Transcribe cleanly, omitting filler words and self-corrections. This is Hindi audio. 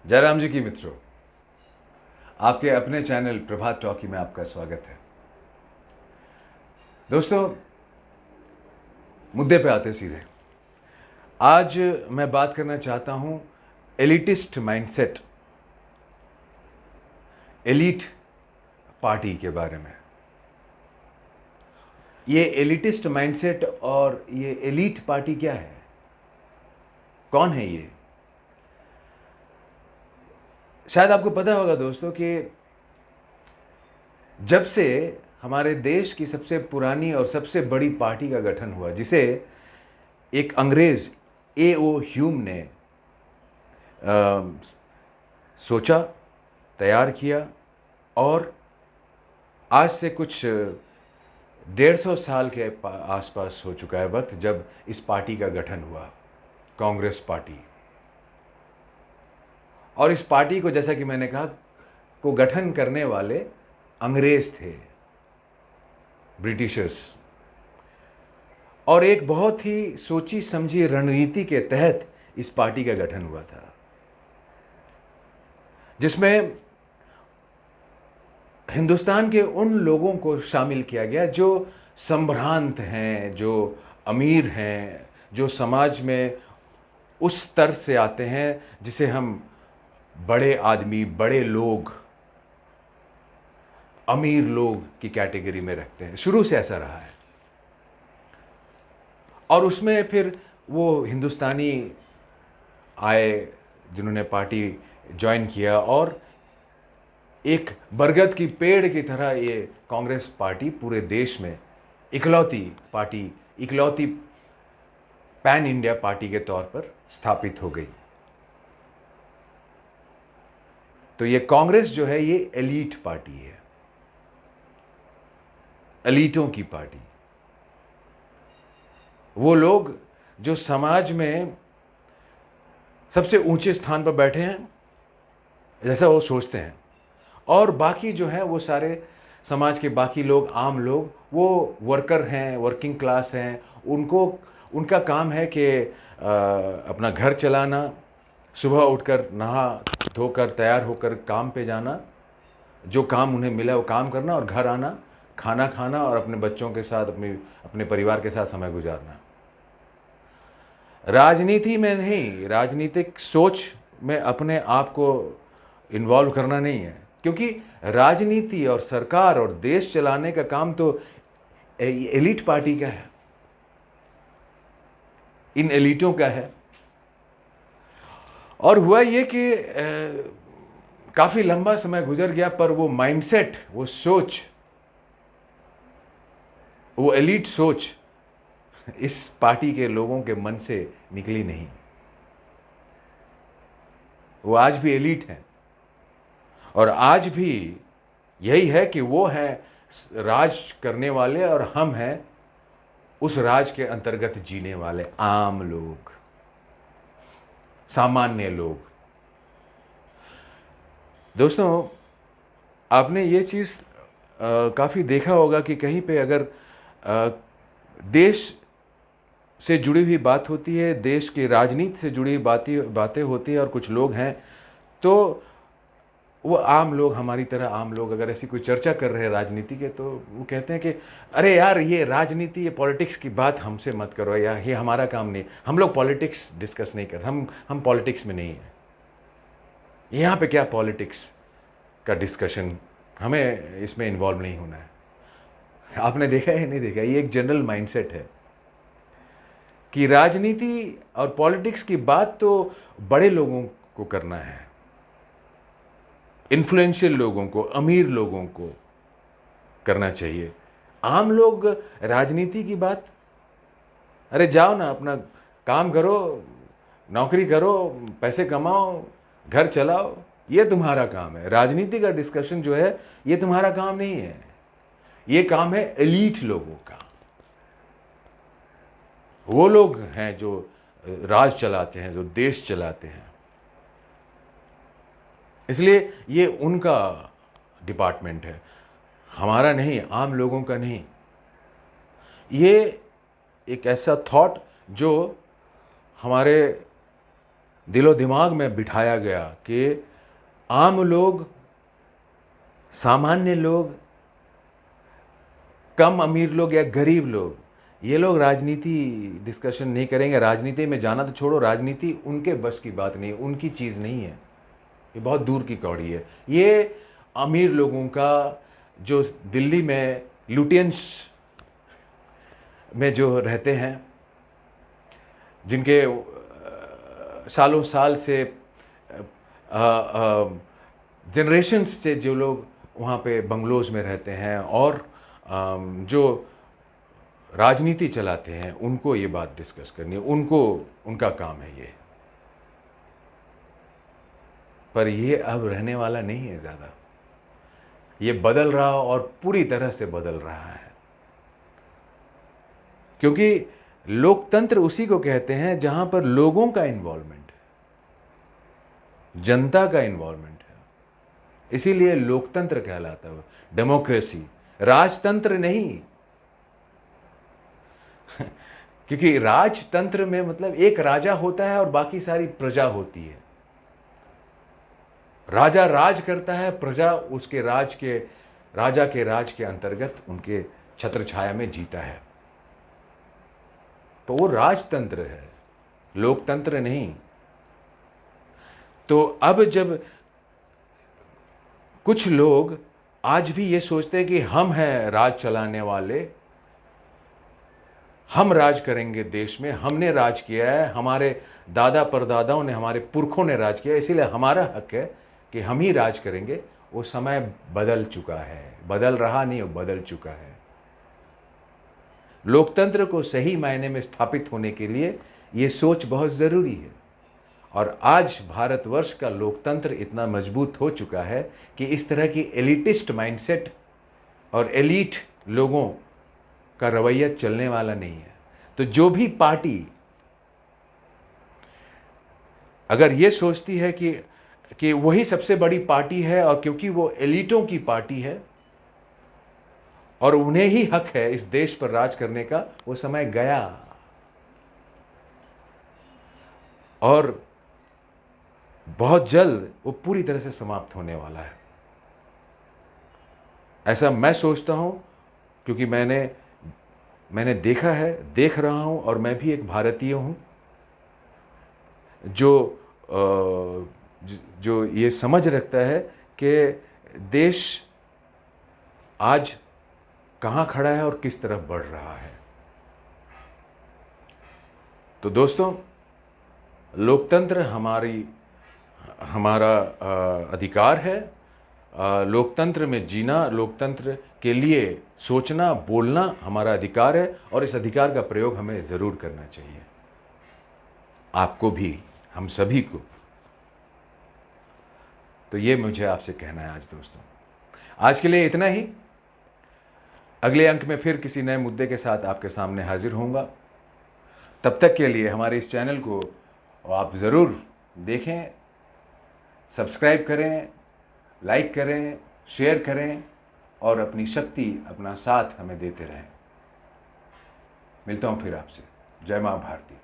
जयराम जी की मित्रों, आपके अपने चैनल प्रभात टॉकी में आपका स्वागत है। दोस्तों, मुद्दे पे आते सीधे। आज मैं बात करना चाहता हूं एलिटिस्ट माइंडसेट, एलीट पार्टी के बारे में। ये एलिटिस्ट माइंडसेट और ये एलीट पार्टी क्या है? कौन है ये? शायद आपको पता होगा दोस्तों कि जब से हमारे देश की सबसे पुरानी और सबसे बड़ी पार्टी का गठन हुआ, जिसे एक अंग्रेज A.O. ह्यूम ने सोचा, तैयार किया और आज से कुछ 150 साल के आसपास हो चुका है वक्त जब इस पार्टी का गठन हुआ, कांग्रेस पार्टी। और इस पार्टी को, जैसा कि मैंने कहा, को गठन करने वाले अंग्रेज थे, ब्रिटिशर्स। और एक बहुत ही सोची समझी रणनीति के तहत इस पार्टी का गठन हुआ था, जिसमें हिंदुस्तान के उन लोगों को शामिल किया गया जो संभ्रांत हैं, जो अमीर हैं, जो समाज में उस स्तर से आते हैं जिसे हम बड़े आदमी, बड़े लोग, अमीर लोग की कैटेगरी में रखते हैं। शुरू से ऐसा रहा है। और उसमें फिर वो हिंदुस्तानी आए जिन्होंने पार्टी ज्वाइन किया, और एक बरगद की पेड़ की तरह ये कांग्रेस पार्टी पूरे देश में इकलौती पार्टी, इकलौती पैन इंडिया पार्टी के तौर पर स्थापित हो गई। तो ये कांग्रेस जो है, ये एलीट पार्टी है, एलीटों की पार्टी। वो लोग जो समाज में सबसे ऊंचे स्थान पर बैठे हैं, जैसा वो सोचते हैं, और बाकी जो है वो सारे समाज के बाकी लोग, आम लोग, वो वर्कर हैं, वर्किंग क्लास हैं। उनका काम है कि अपना घर चलाना, सुबह उठकर नहा धोकर तैयार होकर काम पे जाना, जो काम उन्हें मिला वो काम करना, और घर आना, खाना खाना और अपने बच्चों के साथ, अपने परिवार के साथ समय गुजारना। राजनीति में नहीं, राजनीतिक सोच में अपने आप को इन्वॉल्व करना नहीं है, क्योंकि राजनीति और सरकार और देश चलाने का काम तो एलीट पार्टी का है, इन एलीटों का है। और हुआ ये कि काफ़ी लंबा समय गुजर गया, पर वो माइंडसेट, वो सोच, वो एलीट सोच इस पार्टी के लोगों के मन से निकली नहीं। वो आज भी एलीट हैं, और आज भी यही है कि वो हैं राज करने वाले, और हम हैं उस राज के अंतर्गत जीने वाले आम लोग, सामान्य लोग। दोस्तों, आपने ये चीज़ काफ़ी देखा होगा कि कहीं पे अगर देश से जुड़ी हुई बात होती है, देश की राजनीति से जुड़ी हुई बातें होती है, और कुछ लोग हैं, तो वो आम लोग, हमारी तरह आम लोग, अगर ऐसी कोई चर्चा कर रहे हैं राजनीति के, तो वो कहते हैं कि अरे यार, ये राजनीति, ये पॉलिटिक्स की बात हमसे मत करो, या ये हमारा काम नहीं, हम लोग पॉलिटिक्स डिस्कस नहीं करते, हम पॉलिटिक्स में नहीं हैं, यहाँ पे क्या पॉलिटिक्स का डिस्कशन, हमें इसमें इन्वॉल्व नहीं होना है। आपने देखा है, नहीं देखा? ये एक जनरल माइंडसेट है कि राजनीति और पॉलिटिक्स की बात तो बड़े लोगों को करना है, इन्फ्लुएंशियल लोगों को, अमीर लोगों को करना चाहिए। आम लोग राजनीति की बात, अरे जाओ ना, अपना काम करो, नौकरी करो, पैसे कमाओ, घर चलाओ, ये तुम्हारा काम है। राजनीति का डिस्कशन जो है, ये तुम्हारा काम नहीं है, ये काम है एलीट लोगों का। वो लोग हैं जो राज चलाते हैं, जो देश चलाते हैं। इसलिए ये उनका डिपार्टमेंट है, हमारा नहीं, आम लोगों का नहीं। ये एक ऐसा थॉट जो हमारे दिलो दिमाग में बिठाया गया कि आम लोग, सामान्य लोग, कम अमीर लोग या गरीब लोग, ये लोग राजनीति डिस्कशन नहीं करेंगे। राजनीति में जाना तो छोड़ो, राजनीति उनके बस की बात नहीं, उनकी चीज़ नहीं है, ये बहुत दूर की कौड़ी है। ये अमीर लोगों का, जो दिल्ली में लुटियंस में जो रहते हैं, जिनके सालों साल से जनरेशन्स से जो लोग वहाँ पे बंगलोज में रहते हैं और जो राजनीति चलाते हैं, उनको ये बात डिस्कस करनी है, उनको उनका काम है ये। पर ये अब रहने वाला नहीं है ज़्यादा, ये बदल रहा और पूरी तरह से बदल रहा है। क्योंकि लोकतंत्र उसी को कहते हैं जहां पर लोगों का इन्वॉल्वमेंट है, जनता का इन्वॉल्वमेंट है, इसीलिए लोकतंत्र कहलाता है, डेमोक्रेसी, राजतंत्र नहीं। क्योंकि राजतंत्र में मतलब एक राजा होता है और बाकी सारी प्रजा होती है। राजा राज करता है, प्रजा उसके राज के, राजा के राज के अंतर्गत उनके छत्र छाया में जीता है, तो वो राजतंत्र है, लोकतंत्र नहीं। तो अब जब कुछ लोग आज भी ये सोचते हैं कि हम हैं राज चलाने वाले, हम राज करेंगे देश में, हमने राज किया है, हमारे दादा परदादाओं ने, हमारे पुरखों ने राज किया, इसीलिए हमारा हक है कि हम ही राज करेंगे। वो समय बदल चुका है, बदल रहा नहीं, वो बदल चुका है। लोकतंत्र को सही मायने में स्थापित होने के लिए ये सोच बहुत ज़रूरी है। और आज भारतवर्ष का लोकतंत्र इतना मजबूत हो चुका है कि इस तरह की एलिटिस्ट माइंडसेट और एलीट लोगों का रवैया चलने वाला नहीं है। तो जो भी पार्टी अगर ये सोचती है कि वही सबसे बड़ी पार्टी है और क्योंकि वो एलिटों की पार्टी है और उन्हें ही हक है इस देश पर राज करने का, वो समय गया और बहुत जल्द वो पूरी तरह से समाप्त होने वाला है। ऐसा मैं सोचता हूं, क्योंकि मैंने देखा है, देख रहा हूं, और मैं भी एक भारतीय हूं जो ये समझ रखता है कि देश आज कहाँ खड़ा है और किस तरफ बढ़ रहा है। तो दोस्तों, लोकतंत्र हमारा अधिकार है। लोकतंत्र में जीना, लोकतंत्र के लिए सोचना, बोलना हमारा अधिकार है और इस अधिकार का प्रयोग हमें ज़रूर करना चाहिए, आपको भी, हम सभी को। तो ये मुझे आपसे कहना है आज दोस्तों। आज के लिए इतना ही। अगले अंक में फिर किसी नए मुद्दे के साथ आपके सामने हाजिर होऊंगा। तब तक के लिए हमारे इस चैनल को आप ज़रूर देखें, सब्सक्राइब करें, लाइक करें, शेयर करें और अपनी शक्ति, अपना साथ हमें देते रहें। मिलता हूँ फिर आपसे। जय माँ भारती।